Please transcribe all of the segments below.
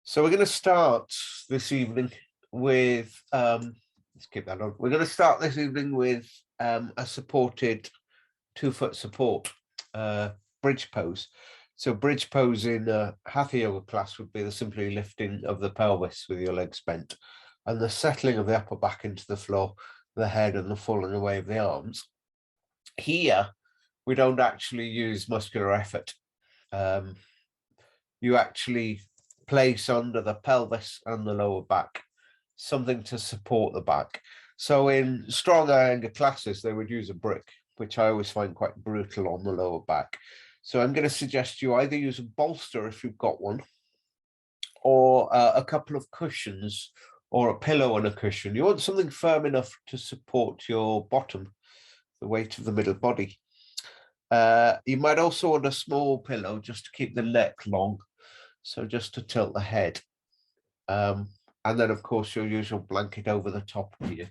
So we're going to start this evening with, let's keep that on. We're going to start this evening with a supported 2-foot support bridge pose. So bridge pose in a hatha yoga class would be the simply lifting of the pelvis with your legs bent and the settling of the upper back into the floor, the head and the falling away of the arms. Here, we don't actually use muscular effort. You actually place under the pelvis and the lower back something to support the back. So in strong Iyengar classes, they would use a brick, which I always find quite brutal on the lower back. So I'm going to suggest you either use a bolster if you've got one, or a couple of cushions, or a pillow and a cushion. You want something firm enough to support your bottom, the weight of the middle body. You might also want a small pillow just to keep the neck long, so just to tilt the head. And then, of course, your usual blanket over the top of you.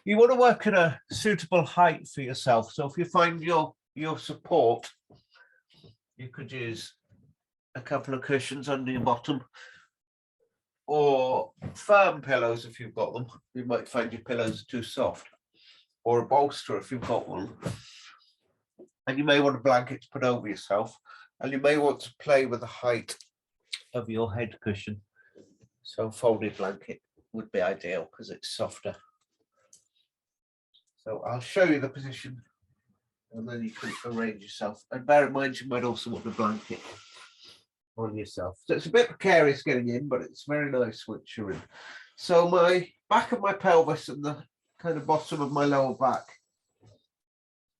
You want to work at a suitable height for yourself. So if you find your support, you could use a couple of cushions under your bottom, or firm pillows if you've got them. You might find your pillows too soft, or a bolster if you've got one. And you may want a blanket to put over yourself, and you may want to play with the height of your head cushion. So folded blanket would be ideal because it's softer. So I'll show you the position and then you can arrange yourself. And bear in mind, you might also want a blanket on yourself. So it's a bit precarious getting in, but it's very nice once you're in. So my back of my pelvis and the kind of bottom of my lower back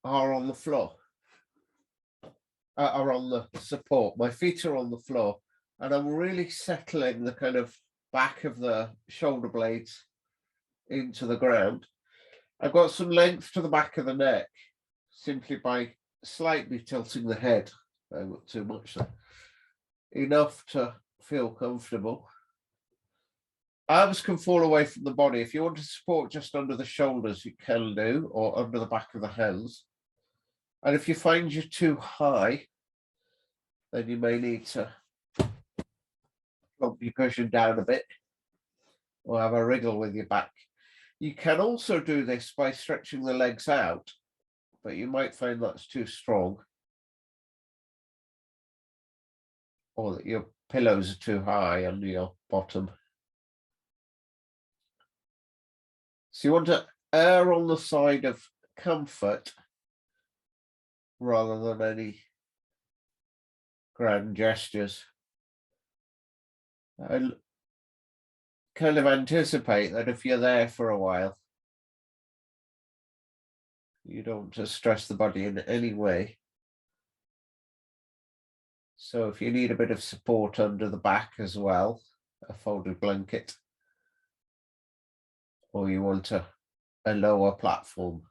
are on the floor, are on the support. My feet are on the floor, and I'm really settling the kind of back of the shoulder blades into the ground. I've got some length to the back of the neck simply by slightly tilting the head. Not too much there. Enough to feel comfortable. Arms can fall away from the body. If you want to support just under the shoulders, you can do, or under the back of the hands. And if you find you're too high, then you may need to plump your cushion down a bit or have a wriggle with your back. You can also do this by stretching the legs out, but you might find that's too strong, or that your pillows are too high under your bottom. So you want to err on the side of comfort rather than any grand gestures. I kind of anticipate that if you're there for a while, you don't want to stress the body in any way. So if you need a bit of support under the back as well, a folded blanket, or you want a lower platform.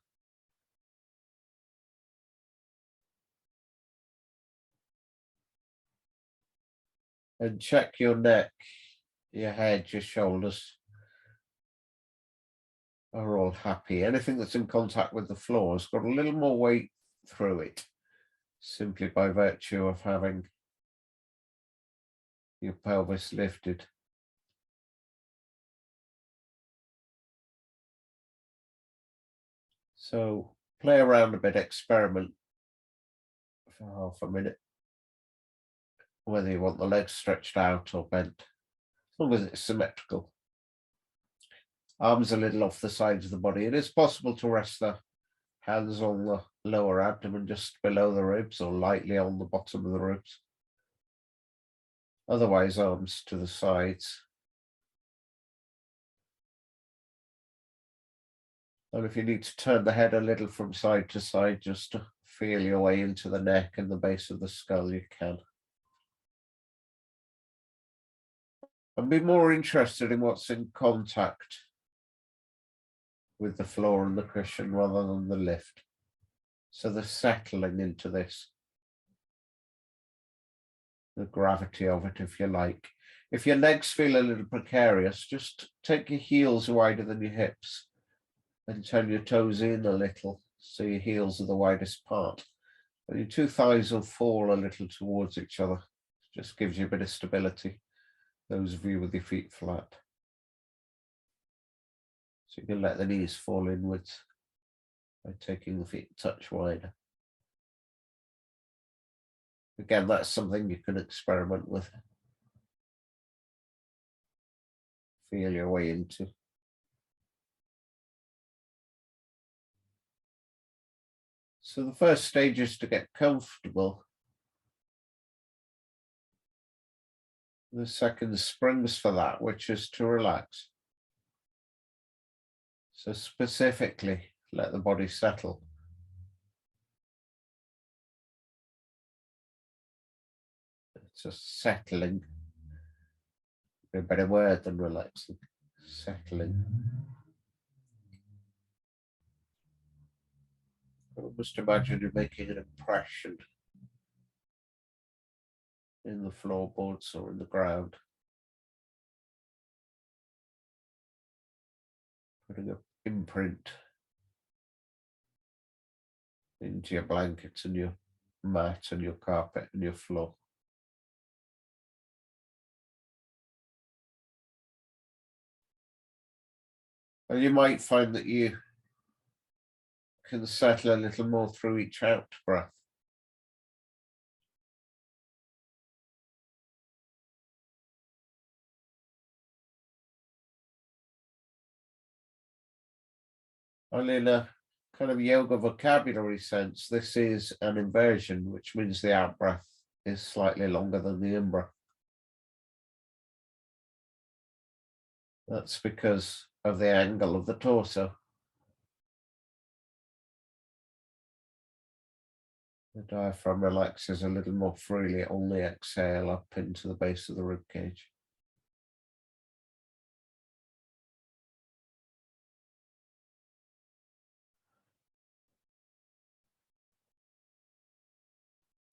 And check your neck, your head, your shoulders are all happy. Anything that's in contact with the floor has got a little more weight through it, simply by virtue of having your pelvis lifted. So play around a bit, experiment for half a minute, whether you want the legs stretched out or bent, as long as it's symmetrical. Arms a little off the sides of the body. It is possible to rest the hands on the lower abdomen just below the ribs or lightly on the bottom of the ribs. Otherwise, arms to the sides. And if you need to turn the head a little from side to side just to feel your way into the neck and the base of the skull, you can. And be more interested in what's in contact with the floor and the cushion rather than the lift. So the settling into this, the gravity of it, if you like. If your legs feel a little precarious, just take your heels wider than your hips and turn your toes in a little so your heels are the widest part. And your two thighs will fall a little towards each other. Just gives you a bit of stability. Those of you with your feet flat. So you can let the knees fall inwards by taking the feet a touch wider. Again, that's something you can experiment with. Feel your way into. So the first stage is to get comfortable. The second springs for that, which is to relax. So specifically, let the body settle. It's just settling. A better word than relaxing. Settling. Almost imagine you're making an impression in the floorboards or in the ground. Putting an imprint into your blankets and your mat and your carpet and your floor. And you might find that you can settle a little more through each out breath. And in a kind of yoga vocabulary sense, this is an inversion, which means the out breath is slightly longer than the in breath. That's because of the angle of the torso. The diaphragm relaxes a little more freely on the exhale up into the base of the rib cage.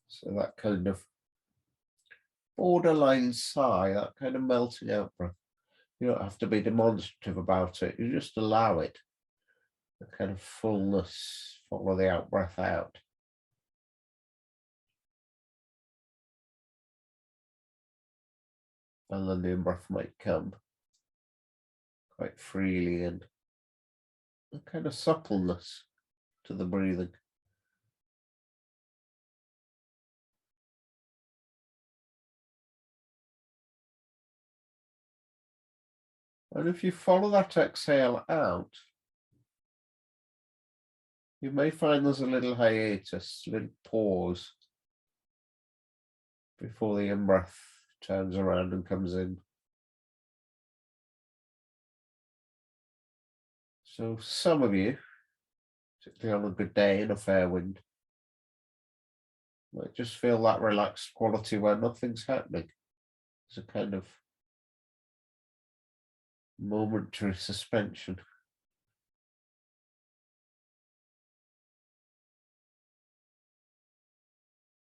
So that kind of borderline sigh, that kind of melting out breath. You don't have to be demonstrative about it. You just allow it. The kind of fullness, follow the out breath out. And then the in-breath might come quite freely and a kind of suppleness to the breathing. And if you follow that exhale out, you may find there's a little hiatus, a little pause before the in-breath turns around and comes in. So some of you, particularly on a good day in a fair wind, might just feel that relaxed quality where nothing's happening. It's a kind of momentary suspension.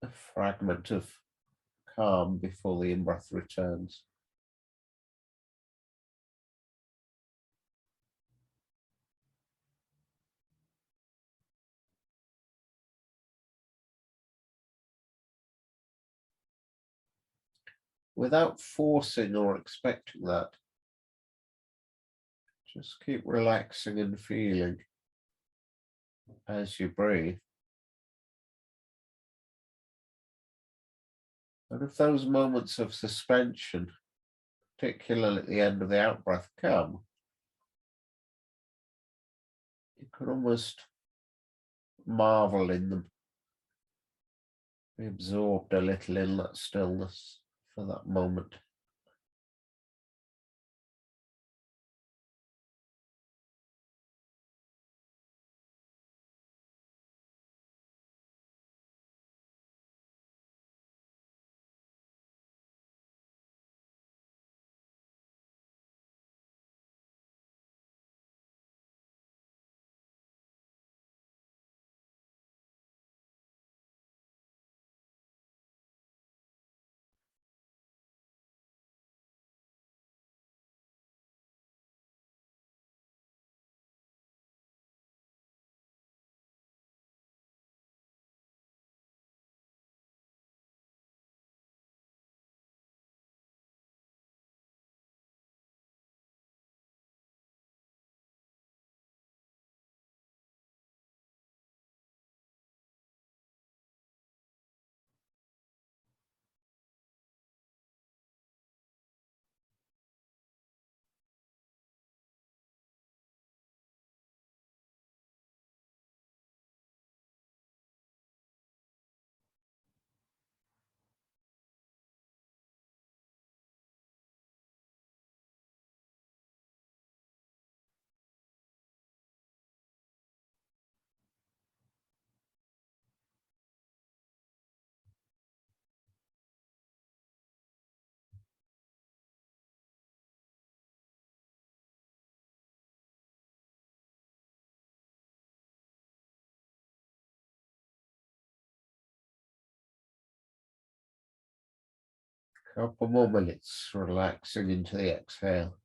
A fragment of calm before the in-breath returns. Without forcing or expecting that, just keep relaxing and feeling as you breathe. And if those moments of suspension, particularly at the end of the out-breath, come, you can almost marvel in them. Be absorbed a little in that stillness for that moment. Couple more minutes, relaxing into the exhale.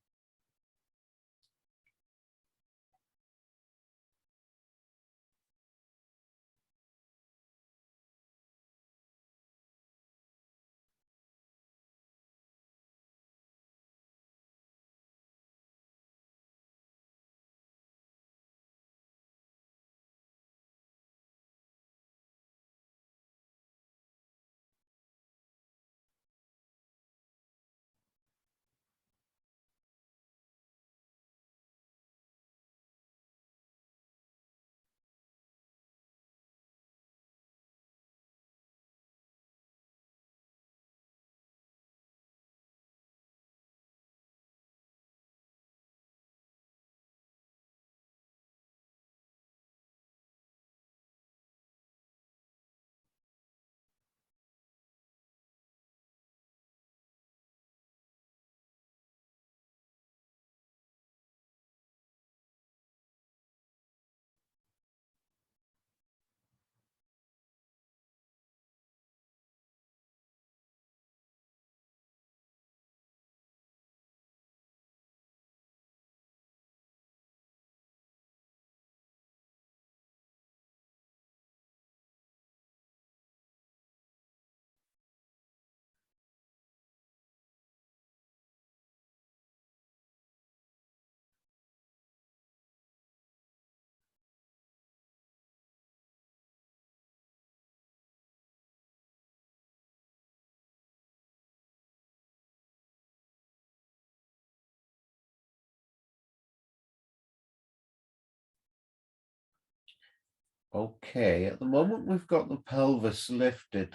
Okay, at the moment we've got the pelvis lifted.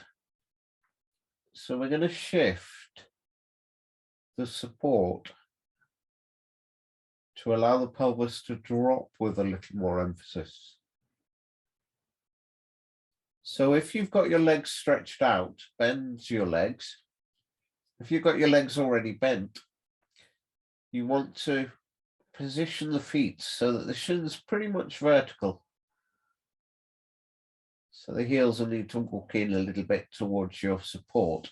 So we're going to shift the support to allow the pelvis to drop with a little more emphasis. So if you've got your legs stretched out, bend your legs. If you've got your legs already bent, you want to position the feet so that the shin's pretty much vertical. So the heels will need to walk in a little bit towards your support.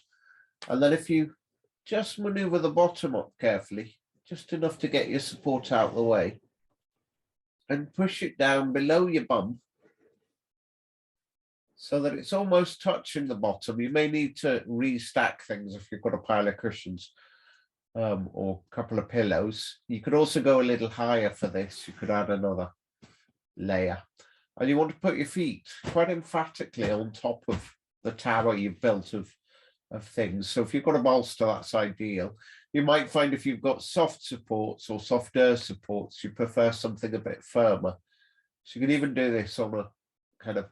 And then if you just maneuver the bottom up carefully, just enough to get your support out of the way, and push it down below your bum so that it's almost touching the bottom. You may need to restack things if you've got a pile of cushions or a couple of pillows. You could also go a little higher for this. You could add another layer. And you want to put your feet quite emphatically on top of the tower you've built of things. So if you've got a bolster, that's ideal. You might find if you've got soft supports or softer supports, you prefer something a bit firmer. So you can even do this on a kind of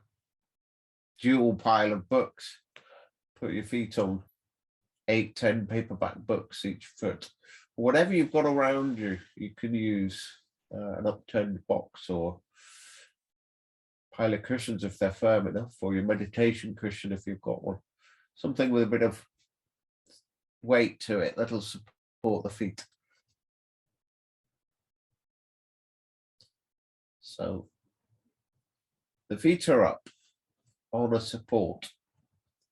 dual pile of books. Put your feet on 8, 10 paperback books each foot. Whatever you've got around you, you can use an upturned box or pile of cushions if they're firm enough, or your meditation cushion if you've got one. Something with a bit of weight to it that'll support the feet. So the feet are up on a support,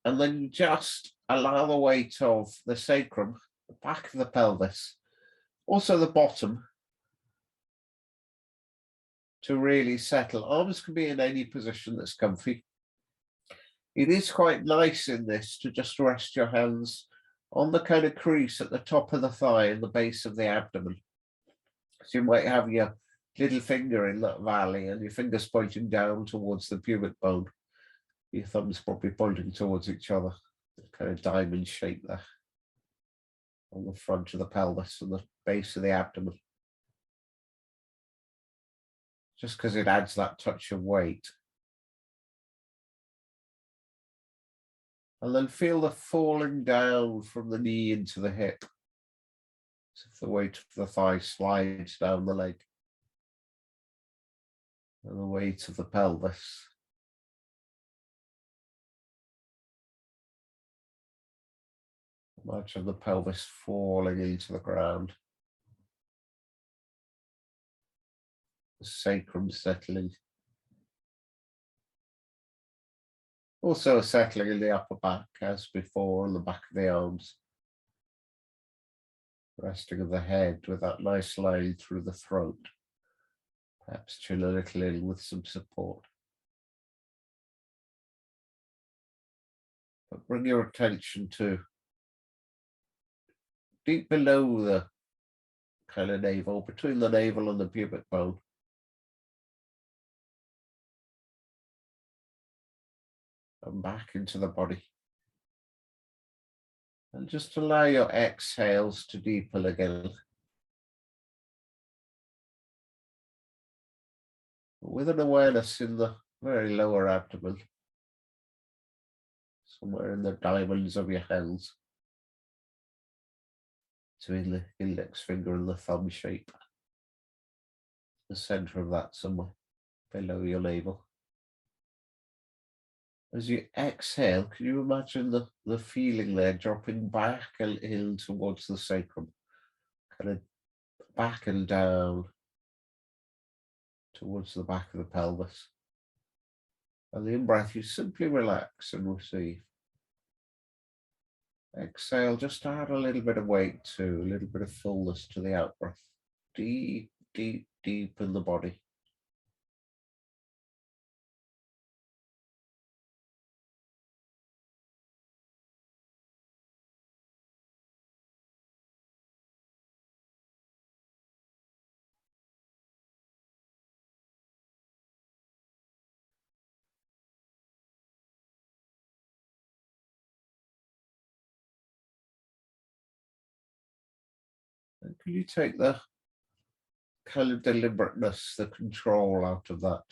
and then you just allow the weight of the sacrum, the back of the pelvis, also the bottom, to really settle. Arms can be in any position that's comfy. It is quite nice in this to just rest your hands on the kind of crease at the top of the thigh and the base of the abdomen. So you might have your little finger in that valley and your fingers pointing down towards the pubic bone. Your thumbs probably pointing towards each other, kind of diamond shape there on the front of the pelvis and the base of the abdomen. Just because it adds that touch of weight. And then feel the falling down from the knee into the hip. As if the weight of the thigh slides down the leg. And the weight of the pelvis. Imagine the pelvis falling into the ground. The sacrum settling. Also settling in the upper back as before, on the back of the arms. resting of the head with that nice line through the throat. Perhaps chin a little in with some support. But bring your attention to deep below the kind of navel, between the navel and the pubic bone. And back into the body. And just allow your exhales to deepen again. With an awareness in the very lower abdomen. Somewhere in the diamonds of your hands. Between the index finger and the thumb shape. The center of that somewhere below your navel. As you exhale, can you imagine the feeling there dropping back and in towards the sacrum? Kind of back and down towards the back of the pelvis. And the in-breath, you simply relax and receive. Exhale, just add a little bit of weight to, a little bit of fullness to the out-breath. Deep, deep, deep in the body. And can you take the kind of deliberateness, the control out of that?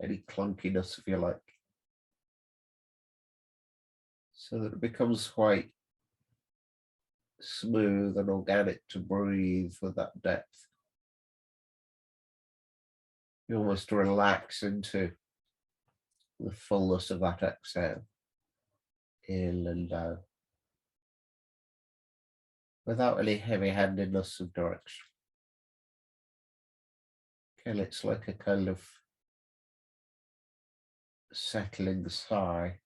Any clunkiness, if you like. So that it becomes quite smooth and organic to breathe with that depth. You almost relax into the fullness of that exhale. In and down. Without any heavy-handedness of direction. Okay, it's like a kind of settling sigh.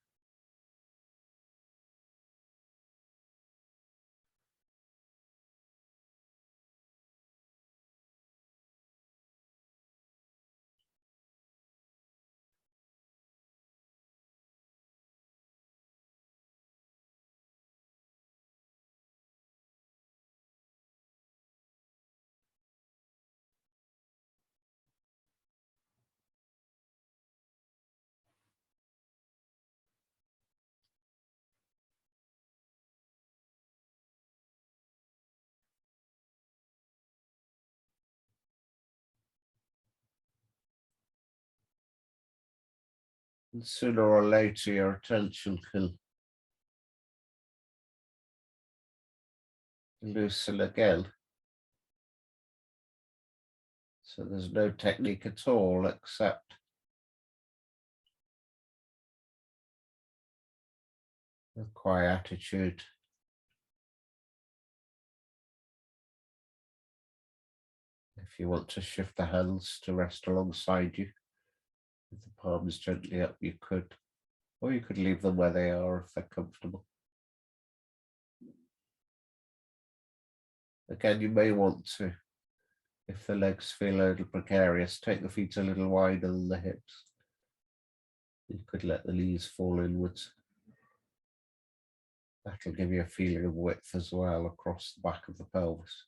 And sooner or later, your attention can loosen again. So there's no technique at all except the quietude. If you want to shift the hands to rest alongside you, with the palms gently up, you could. Or you could leave them where they are if they're comfortable. Again, you may want to, if the legs feel a little precarious, take the feet a little wider than the hips. You could let the knees fall inwards. That'll give you a feeling of width as well across the back of the pelvis.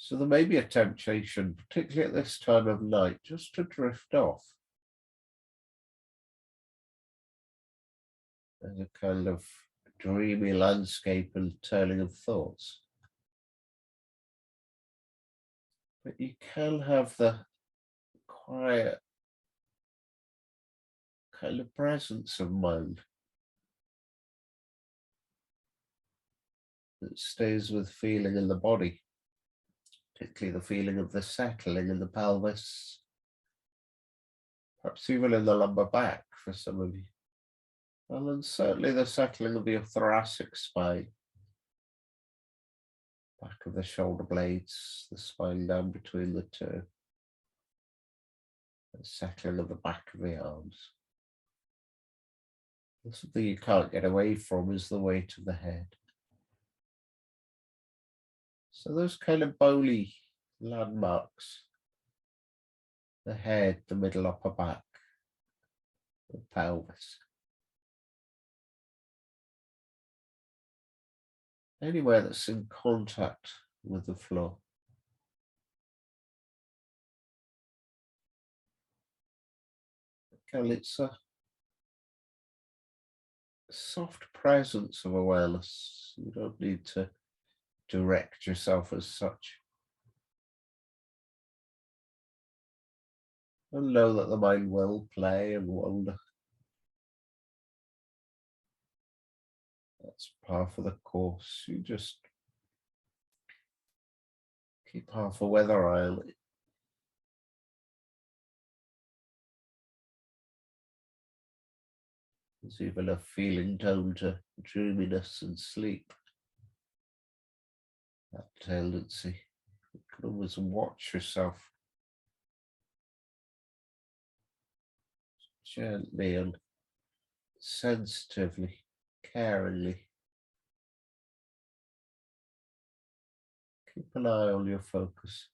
So there may be a temptation, particularly at this time of night, just to drift off. There's a kind of dreamy landscape and turning of thoughts. But you can have the quiet kind of presence of mind that stays with feeling in the body, particularly the feeling of the settling in the pelvis, perhaps even in the lumbar back for some of you. Well, and certainly the settling of your thoracic spine. back of the shoulder blades, the spine down between the two, and settling at the back of the arms. And something you can't get away from is the weight of the head. So those kind of bony landmarks, the head, the middle upper back, the pelvis. Anywhere that's in contact with the floor. Okay, it's a soft presence of awareness. You don't need to direct yourself as such. And know that the mind will play and wander. That's part of the course. You just keep half a weather eye on it. There's even a feeling tone to dreaminess and sleep. That tendency. You can always watch yourself gently and sensitively, caringly. Keep an eye on your focus.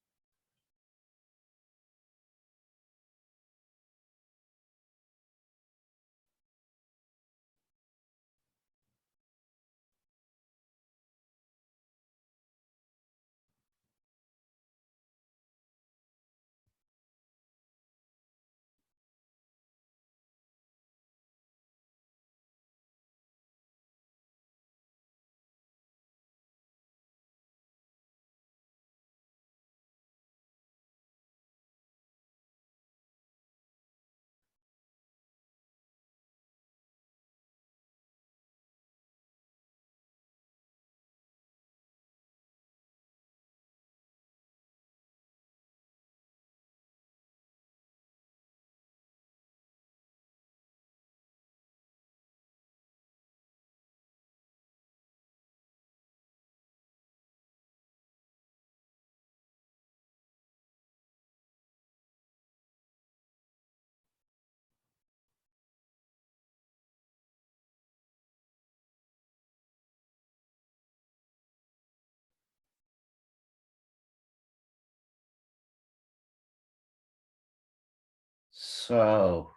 So,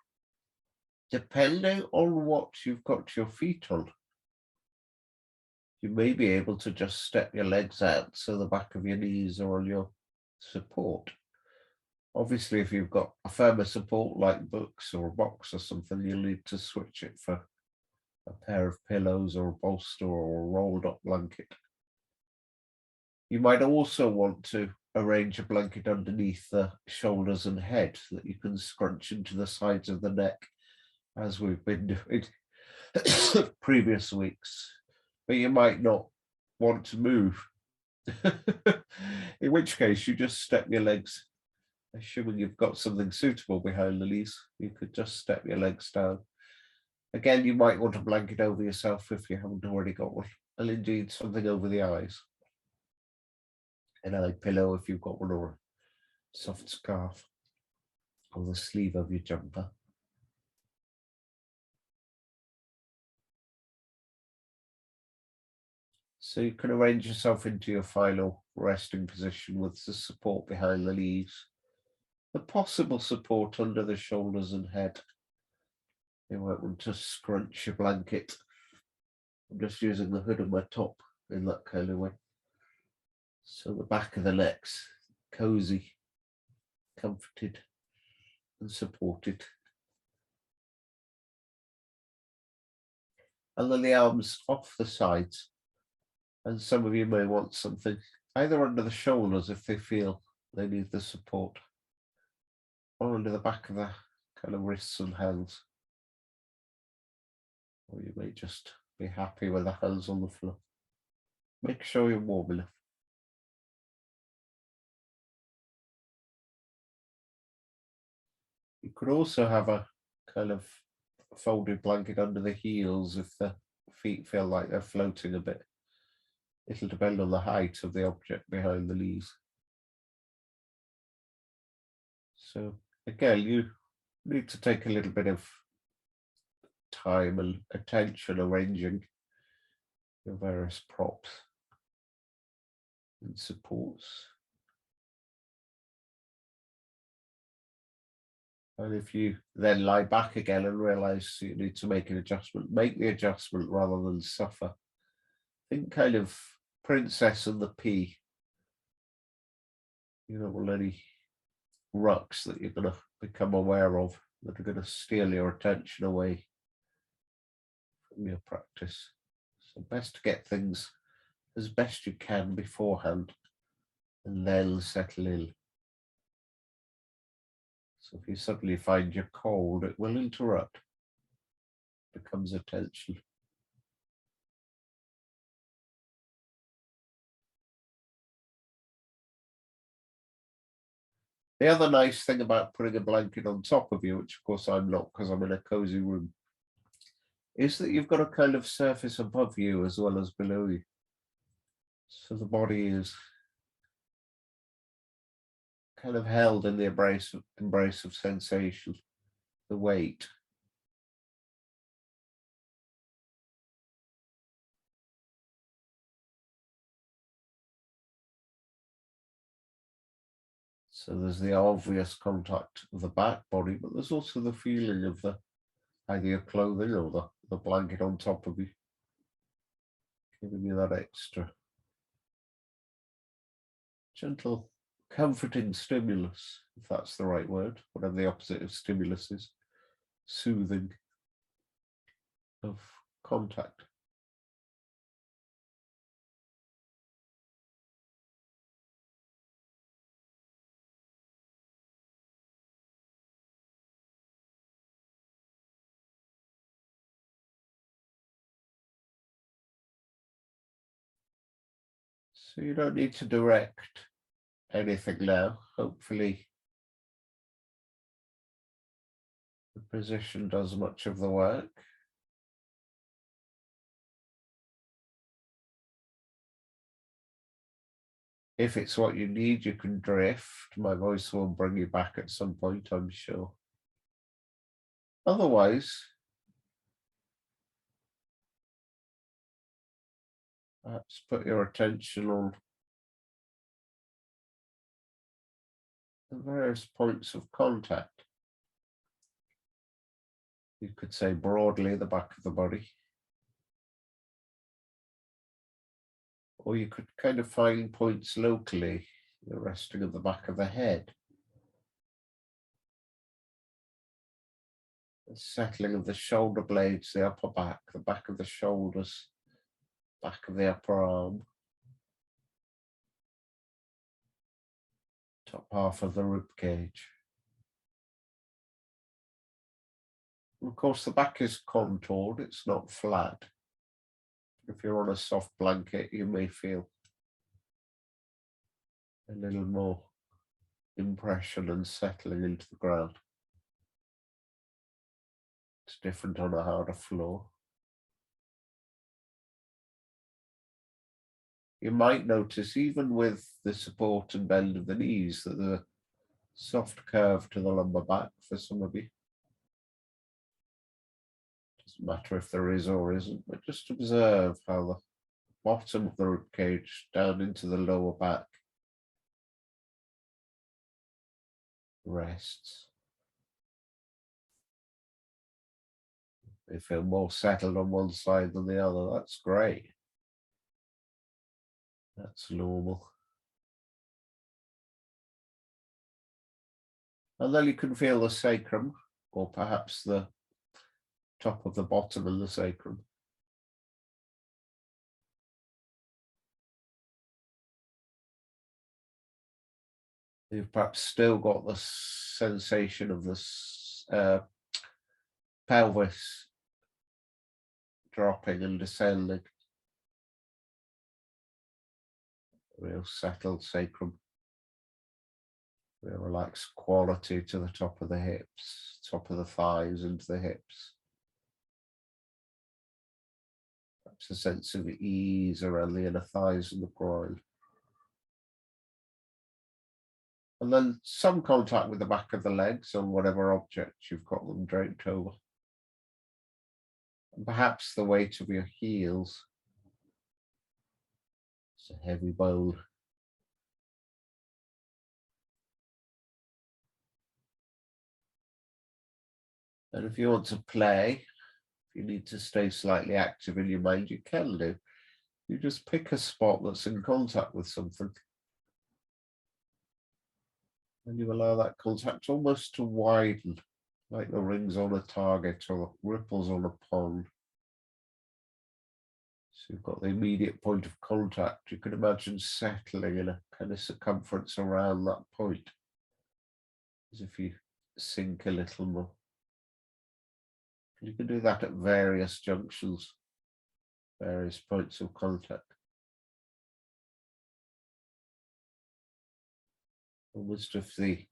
depending on what you've got your feet on, you may be able to just step your legs out so the back of your knees are on your support. Obviously, if you've got a firmer support like books or a box or something, you'll need to switch it for a pair of pillows or a bolster or a rolled up blanket. You might also want to arrange a blanket underneath the shoulders and head that you can scrunch into the sides of the neck, as we've been doing previous weeks. But you might not want to move. In which case, you just step your legs. Assuming you've got something suitable behind the knees, you could just step your legs down. Again, you might want a blanket over yourself if you haven't already got one, and indeed something over the eyes. An eye pillow if you've got one, or a soft scarf, or the sleeve of your jumper. So you can arrange yourself into your final resting position with the support behind the knees, the possible support under the shoulders and head. You might want to scrunch your blanket. I'm just using the hood of my top in that kind of way. So the back of the neck's cozy, comforted and supported. And then the arms off the sides. And some of you may want something either under the shoulders if they feel they need the support, or under the back of the kind of wrists and hands. Or you may just be happy with the hands on the floor. Make sure you're warm enough. You could also have a kind of folded blanket under the heels if the feet feel like they're floating a bit. It'll depend on the height of the object behind the knees. So again, you need to take a little bit of time and attention arranging your various props and supports. And if you then lie back again and realize you need to make an adjustment, make the adjustment rather than suffer. Think kind of Princess and the Pea. You don't want any rucks that you're going to become aware of that are going to steal your attention away from your practice. So best to get things as best you can beforehand and then settle in. So if you suddenly find you're cold, it will interrupt. It becomes attention. The other nice thing about putting a blanket on top of you, which of course I'm not because I'm in a cozy room, is that you've got a kind of surface above you as well as below you. So the body is kind of held in the embrace of sensation, the weight. So there's the obvious contact of the back body, but there's also the feeling of either your clothing or the blanket on top of you, giving you that extra gentle, comforting stimulus, if that's the right word, whatever the opposite of stimulus is, soothing of contact. So you don't need to direct anything now. Hopefully the position does much of the work. If it's what you need, you can drift. My voice will bring you back at some point, I'm sure. Otherwise, perhaps put your attention on the various points of contact. You could say broadly the back of the body. Or you could kind of find points locally, the resting of the back of the head. The settling of the shoulder blades, the upper back, the back of the shoulders, back of the upper arm, top half of the rib cage. And of course, the back is contoured, it's not flat. If you're on a soft blanket, you may feel a little more impression and settling into the ground. It's different on a harder floor. You might notice, even with the support and bend of the knees, that there's a soft curve to the lumbar back for some of you. Doesn't matter if there is or isn't, but just observe how the bottom of the rib cage down into the lower back rests. They feel more settled on one side than the other. That's great. That's normal. And then you can feel the sacrum, or perhaps the top of the bottom of the sacrum. You've perhaps still got the sensation of the pelvis dropping and descending. Real settled sacrum. Real relaxed quality to the top of the hips, top of the thighs into the hips. perhaps a sense of ease around the inner thighs and the groin. And then some contact with the back of the legs on whatever object you've got them draped over. And perhaps the weight of your heels. It's a heavy bone. And if you want to play, if you need to stay slightly active in your mind, you can do. You just pick a spot that's in contact with something. And you allow that contact almost to widen, like the rings on a target or ripples on a pond. So you've got the immediate point of contact. You can imagine settling in a kind of circumference around that point, as if you sink a little more. You can do that at various junctions, various points of contact. Almost if the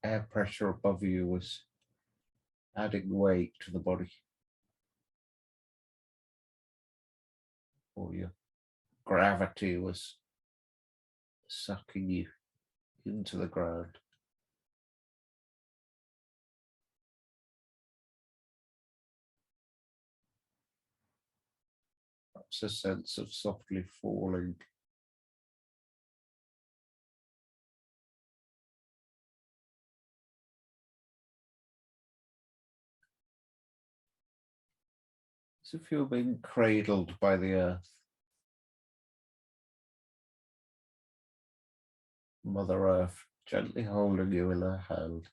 air pressure above you was adding weight to the body, or your gravity was sucking you into the ground. Perhaps a sense of softly falling. As if you're being cradled by the earth. Mother Earth gently holding you in her hand.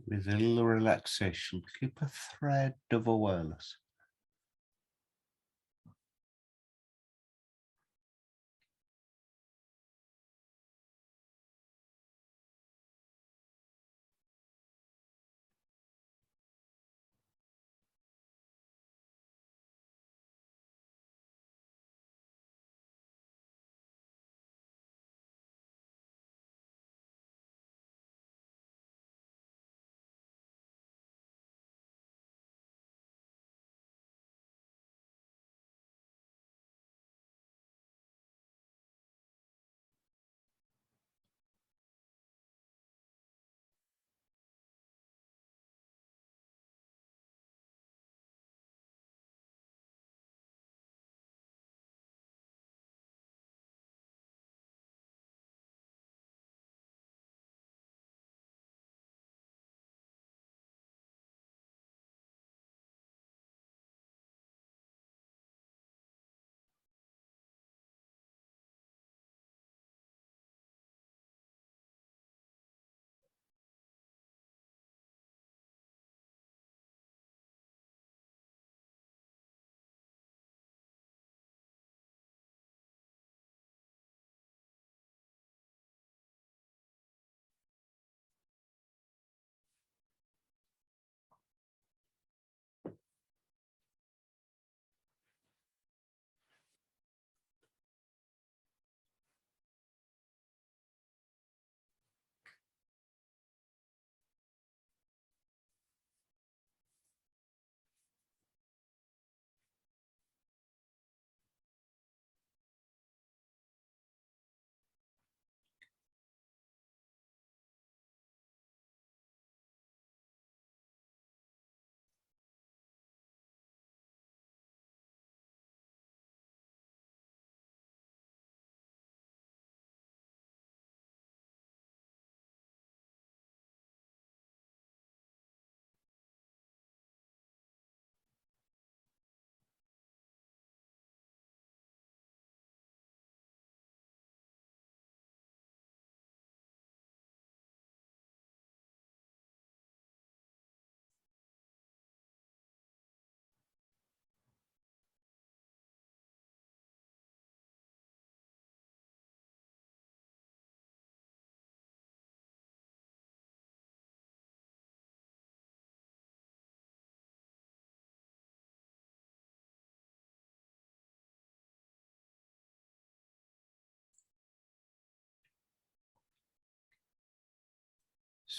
Within the relaxation, keep a thread of awareness.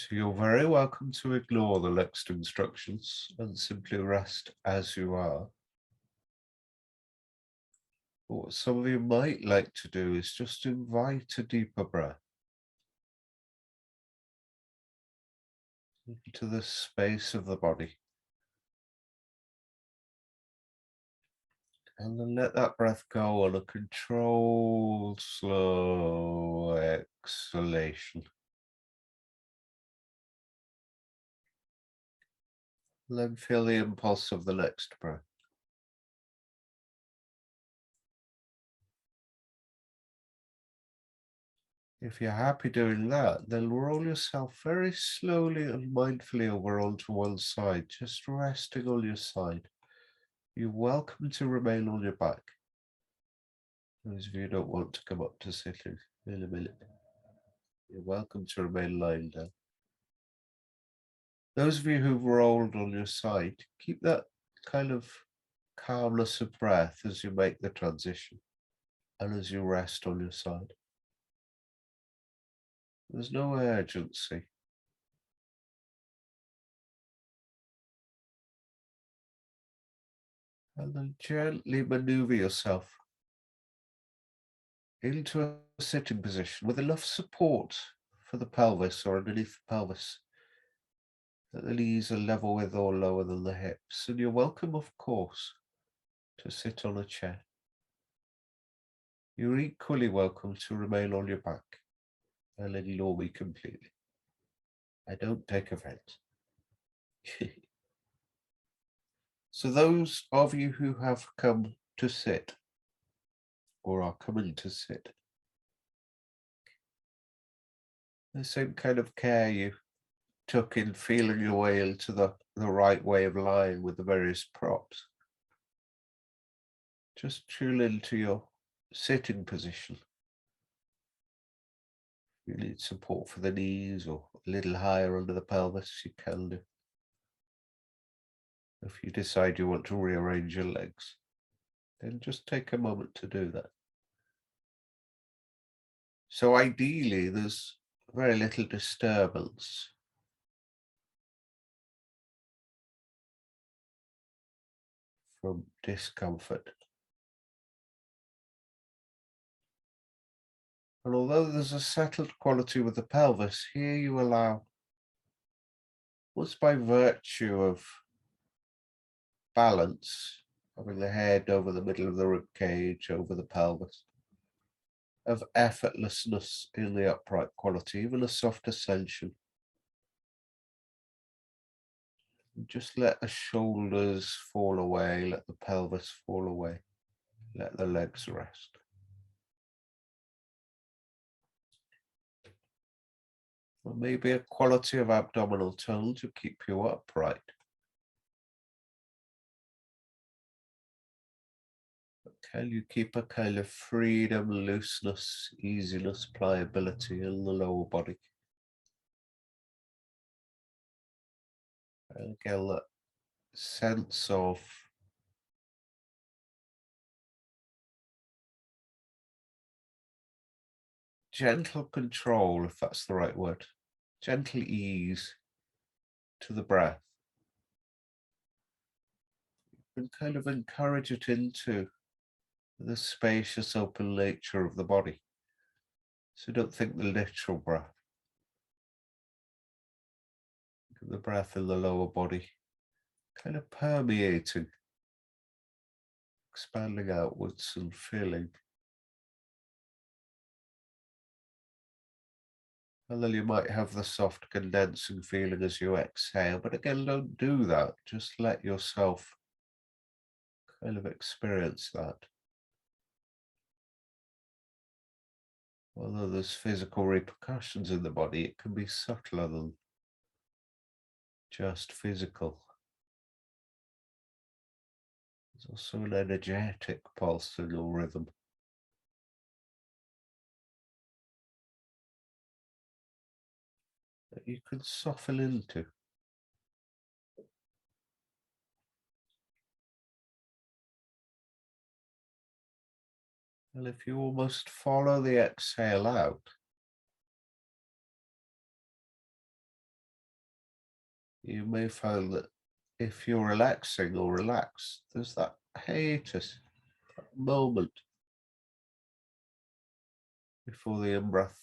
So you're very welcome to ignore the next instructions and simply rest as you are. But what some of you might like to do is just invite a deeper breath into the space of the body. And then let that breath go on a controlled, slow exhalation. Then feel the impulse of the next breath. If you're happy doing that, then roll yourself very slowly and mindfully over onto one side, just resting on your side. You're welcome to remain on your back. Those of you who don't want to come up to sitting in a minute, you're welcome to remain lying down. Those of you who've rolled on your side, keep that kind of calmness of breath as you make the transition and as you rest on your side. There's no urgency. And then gently maneuver yourself into a sitting position with enough support for the pelvis or underneath the pelvis that the knees are level with or lower than the hips. And you're welcome, of course, to sit on a chair. You're equally welcome to remain on your back and ignore me completely. I don't take offense. So those of you who have come to sit or are coming to sit, the same kind of care you took in feeling your way into the right way of lying with the various props. Just tune into your sitting position. If you need support for the knees or a little higher under the pelvis, you can do. If you decide you want to rearrange your legs, then just take a moment to do that. So ideally, there's very little disturbance from discomfort. And although there's a settled quality with the pelvis, here you allow, what's by virtue of balance, having the head over the middle of the rib cage, over the pelvis, of effortlessness in the upright quality, even a soft ascension. Just let the shoulders fall away, let the pelvis fall away, let the legs rest. Or maybe a quality of abdominal tone to keep you upright. But can you keep a kind of freedom, looseness, easiness, pliability in the lower body? And again, that sense of gentle control, if that's the right word, gentle ease to the breath, and kind of encourage it into the spacious open nature of the body. So don't think the literal breath. The breath in the lower body kind of permeating, expanding outwards and filling. And then you might have the soft condensing feeling as you exhale, but again, don't do that. Just let yourself kind of experience that. Although there's physical repercussions in the body, it can be subtler than just physical. There's also an energetic pulse in your rhythm. That you can soften into. And if you almost follow the exhale out, you may find that if you're relaxing or relaxed, there's that hiatus, that moment before the in-breath.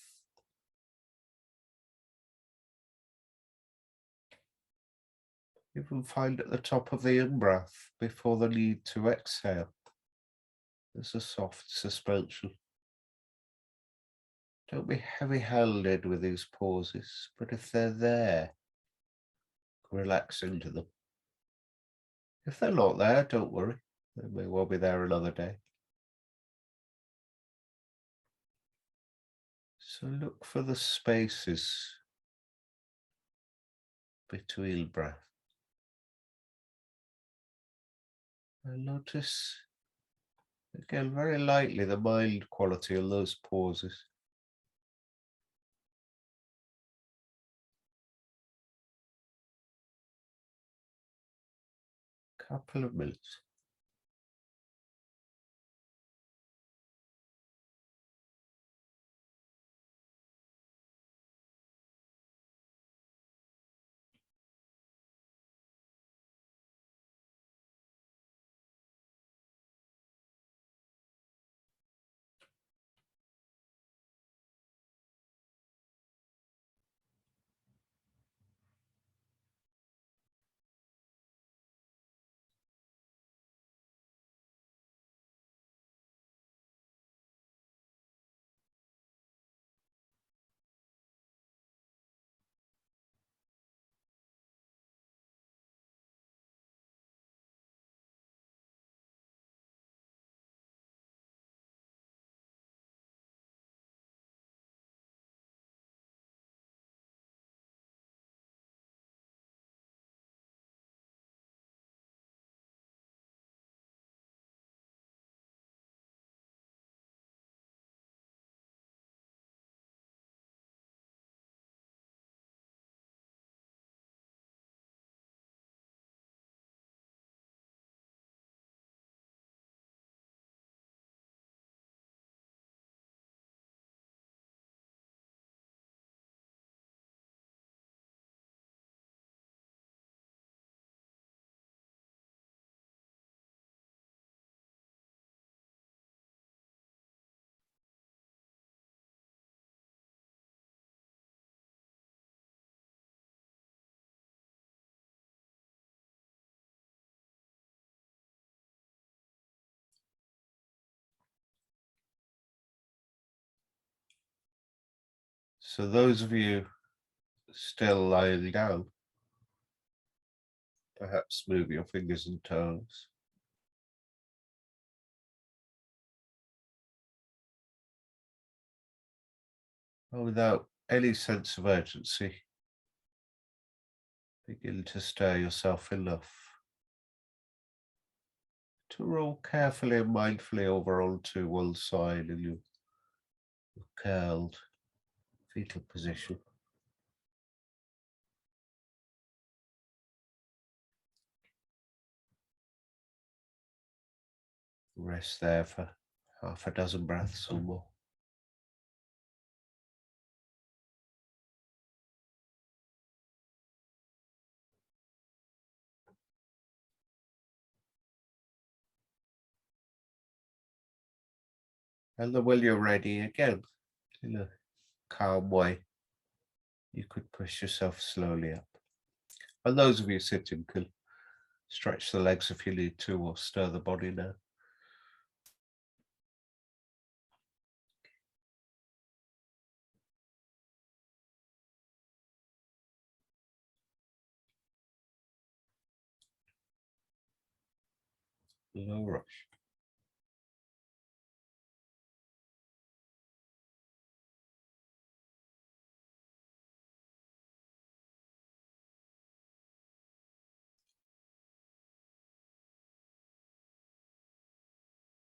Even find at the top of the in-breath, before the need to exhale, there's a soft suspension. Don't be heavy-handed with these pauses, but if they're there, relax into them. If they're not there, don't worry. They may well be there another day. So look for the spaces between breath. And notice, again, very lightly, the mild quality of those pauses. Couple of minutes. So those of you still lying down, perhaps move your fingers and toes. And without any sense of urgency, begin to stir yourself enough to roll carefully and mindfully over onto one side in your curled fetal position. Rest there for half a dozen breaths or more. And then when you're ready again, in a calm way, you could push yourself slowly up. And those of you sitting can stretch the legs if you need to, or stir the body now. No rush.